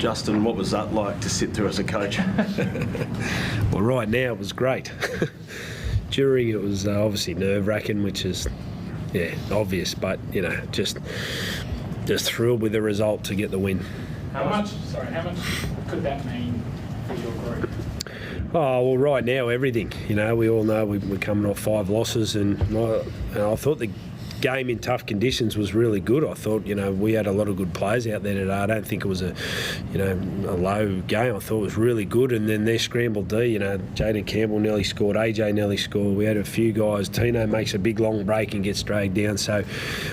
Justin, what was that like to sit through as a coach? Well, right now it was great. During it was obviously nerve-wracking, which is, obvious, but, just thrilled with the result to get the win. How much could that mean for your group? Oh, well, right now, everything. We all know we're coming off 5 losses, and I thought the game in tough conditions was really good. I thought, we had a lot of good players out there today. I don't think it was a low game. I thought it was really good. And then their scrambled D, Jaden Campbell nearly scored, AJ nearly scored. We had a few guys. Tino makes a big long break and gets dragged down. So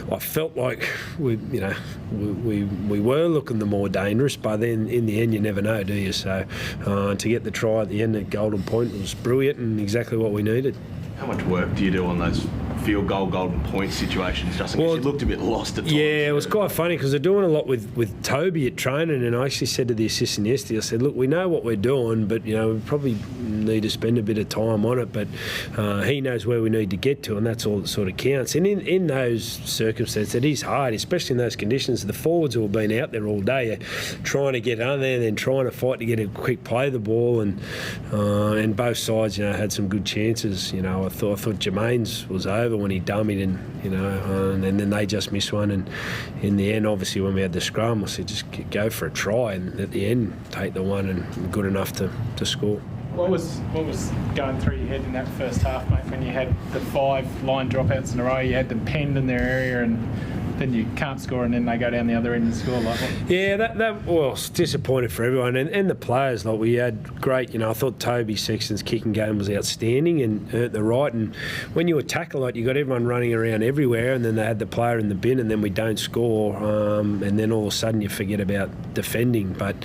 I felt like we were looking the more dangerous, but then in the end you never know, do you? So to get the try at the end at Golden Point was brilliant and exactly what we needed. How much work do you do on those field goal, golden point situations, Justin? Because you looked a bit lost at times. Yeah, it was quite funny because they're doing a lot with Toby at training, and I actually said to the assistant yesterday, I said, look, we know what we're doing, but we probably need to spend a bit of time on it, but he knows where we need to get to, and that's all that sort of counts. And in those circumstances, it is hard, especially in those conditions. The forwards who have been out there all day are trying to get under there and then trying to fight to get a quick play of the ball, and both sides, had some good chances. I thought Jermaine's was over when he dummied, and then they just missed one. And in the end, obviously, when we had the scrum, I said just go for a try, and at the end, take the one, and good enough to score. What was going through your head in that first half, mate, when you had the 5 line dropouts in a row, you had them penned in their area, and then you can't score, and then they go down the other end and score like that? Yeah, that was disappointed for everyone, and the players. Like, we had great, I thought Toby Sexton's kicking game was outstanding and earned the right, and when you attack a lot, you got everyone running around everywhere, and then they had the player in the bin, and then we don't score, and then all of a sudden you forget about defending. But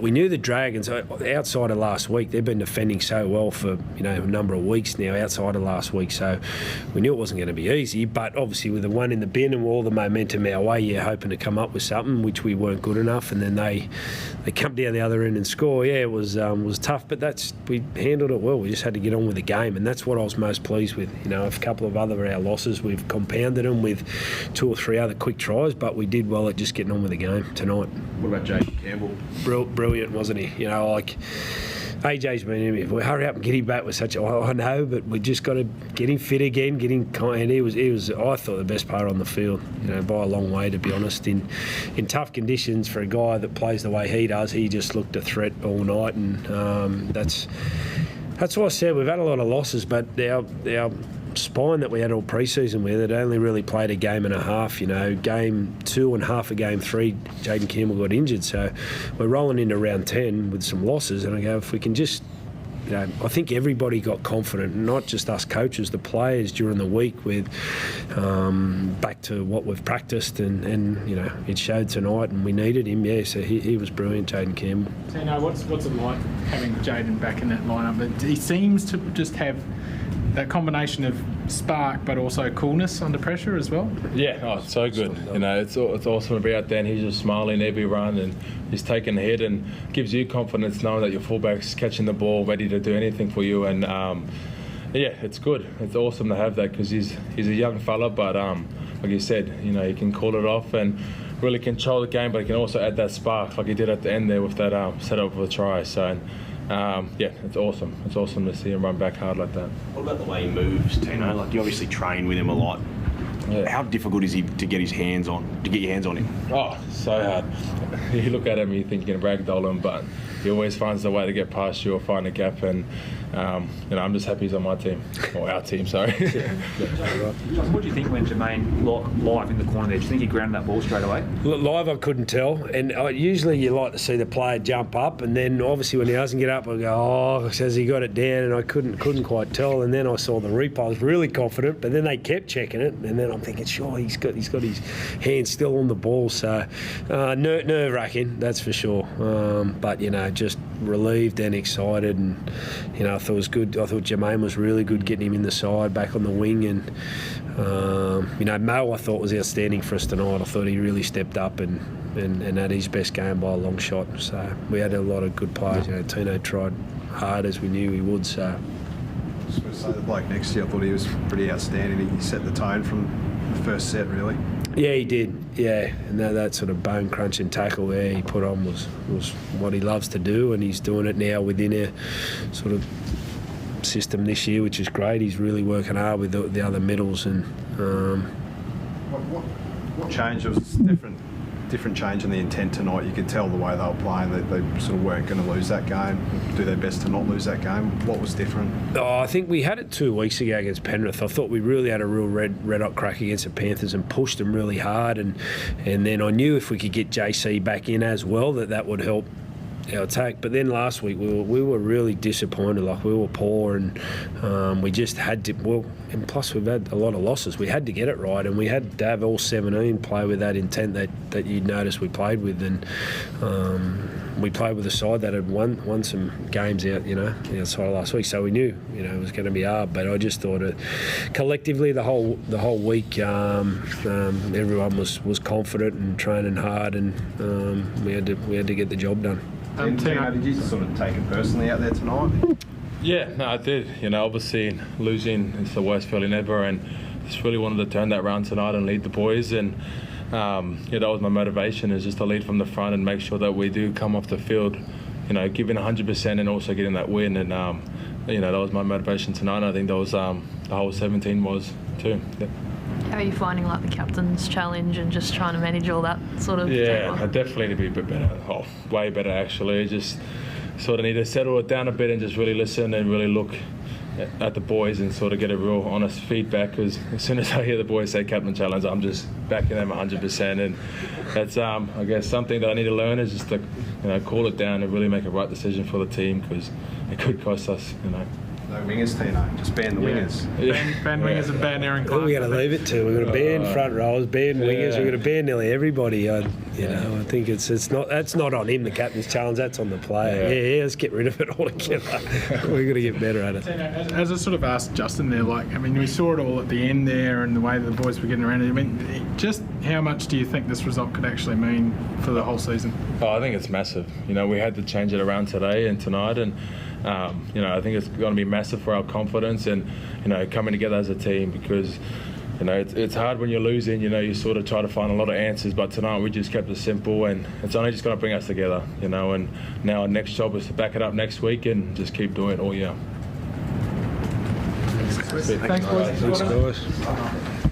we knew the Dragons, outside of last week, they've been defending so well for a number of weeks now, outside of last week, so we knew it wasn't going to be easy. But obviously with the one in the bin and all the momentum our way, hoping to come up with something, which we weren't good enough, and then they come down the other end and score. It was tough, but we handled it well. We just had to get on with the game, and that's what I was most pleased with. A couple of other of our losses, we've compounded them with 2 or 3 other quick tries, but we did well at just getting on with the game tonight. What about Jaden Campbell? Brilliant, wasn't he? AJ's been in me. Hurry up and get him back with such. I know, but we just got to get him fit again. And he was. I thought the best player on the field. By a long way, to be honest. In tough conditions for a guy that plays the way he does, he just looked a threat all night, and that's what I said. We've had a lot of losses, but our spine that we had all pre-season with, it only really played a game and a half. Game 2 and half of game 3, Jaden Campbell got injured, so we're rolling into round 10 with some losses, and I go, if we can just I think everybody got confident, not just us coaches, the players during the week, with back to what we've practiced, and it showed tonight, and we needed him. So he was brilliant, Jaden Campbell. So what's it like having Jaden back in that lineup? He seems to just have that combination of spark but also coolness under pressure as well. Yeah, it's so good. It's awesome to be out there, and he's just smiling every run, and he's taking the head, and gives you confidence knowing that your fullback's catching the ball, ready to do anything for you. And it's good. It's awesome to have that, because he's a young fella, but like you said, he can call it off and really control the game, but he can also add that spark like he did at the end there with that setup of a try. So. It's awesome. It's awesome to see him run back hard like that. What about the way he moves, Tino? Like, you obviously train with him a lot. Yeah. How difficult is he to get your hands on him? Oh, so hard. You look at him, you think you can ragdoll him, but he always finds a way to get past you or find a gap, and I'm just happy he's on my team, or our team, sorry. What do you think when Jermaine live in the corner there? Do you think he grounded that ball straight away? Live, I couldn't tell, and usually you like to see the player jump up, and then obviously when he doesn't get up, I go, oh, has he got it down? And I couldn't quite tell, and then I saw the replay. I was really confident, but then they kept checking it, and then I'm thinking, sure, he's got his hands still on the ball, so nerve-wracking, that's for sure. But just relieved and excited, and I thought it was good. I thought Jermaine was really good, getting him in the side, back on the wing, and Mo I thought was outstanding for us tonight. I thought he really stepped up and had his best game by a long shot. So we had a lot of good players. Tino tried hard, as we knew he would. So I was going to say, the bloke next to you, I thought he was pretty outstanding. He set the tone from the first set, really. Yeah, he did. Yeah, and that sort of bone crunching tackle there he put on was what he loves to do, and he's doing it now within a sort of system this year, which is great. He's really working hard with the other middles, and What change? It was different change in the intent tonight. You could tell the way they were playing that they sort of weren't going to lose that game, do their best to not lose that game. What was different? Oh, I think we had it 2 weeks ago against Penrith. I thought we really had a real red hot crack against the Panthers and pushed them really hard. And then I knew if we could get JC back in as well, that would help our attack. But then last week we were really disappointed. Like, we were poor, and we just had to. Well, and plus we've had a lot of losses. We had to get it right, and we had to have all 17 play with that intent that you'd notice we played with. And we played with a side that had won some games out, outside of last week. So we knew, it was going to be hard. But I just thought collectively the whole week, everyone was confident and training hard, and we had to get the job done. Tino, did you sort of take it personally out there tonight? Yeah, no, I did. Obviously losing is the worst feeling ever, and just really wanted to turn that round tonight and lead the boys. And that was my motivation, is just to lead from the front and make sure that we do come off the field, giving 100% and also getting that win. And that was my motivation tonight. I think that was the whole 17 was too. Yeah. How are you finding the captain's challenge and just trying to manage all that sort of? Yeah, I definitely need to be a bit better. Oh, way better actually. Just sort of need to settle it down a bit and just really listen and really look at the boys and sort of get a real honest feedback, because as soon as I hear the boys say captain challenge, I'm just backing them 100%, and that's I guess something that I need to learn, is just to call it down and really make a right decision for the team, because it could cost us. No wingers, Tino. Just ban the wingers. Ban wingers and ban Aaron Clark. We're going to leave it to. We're going to ban front rows, ban wingers. We're going to ban nearly everybody. I think it's not. That's not on him. The captain's challenge. That's on the player. Yeah. Let's get rid of it altogether. We're going to get better at it. As I sort of asked Justin there, we saw it all at the end there, and the way the boys were getting around it. Just how much do you think this result could actually mean for the whole season? Oh, I think it's massive. We had to change it around today and tonight, and I think it's going to be massive for our confidence and coming together as a team, because it's hard when you're losing. You sort of try to find a lot of answers, but tonight we just kept it simple, and it's only just going to bring us together. And now our next job is to back it up next week and just keep doing it all year. Thanks, boys. Thanks, guys.